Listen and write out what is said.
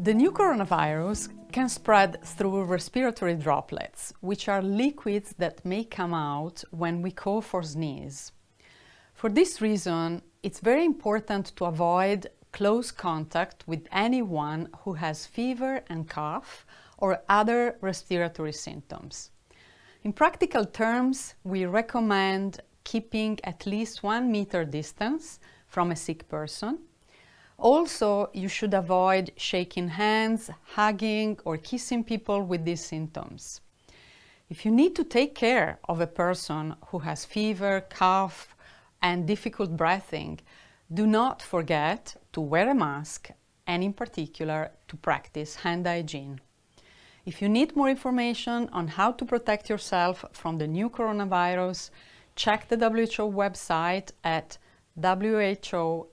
The new coronavirus can spread through respiratory droplets, which are liquids that may come out when we cough or sneeze. For this reason, it's very important to avoid close contact with anyone who has fever and cough or other respiratory symptoms. In practical terms, we recommend keeping at least 1 meter distance from a sick person. Also, you should avoid shaking hands, hugging, or kissing people with these symptoms. If you need to take care of a person who has fever, cough, and difficult breathing, do not forget to wear a mask and, in particular, to practice hand hygiene. If you need more information on how to protect yourself from the new coronavirus, check the WHO website at who.int.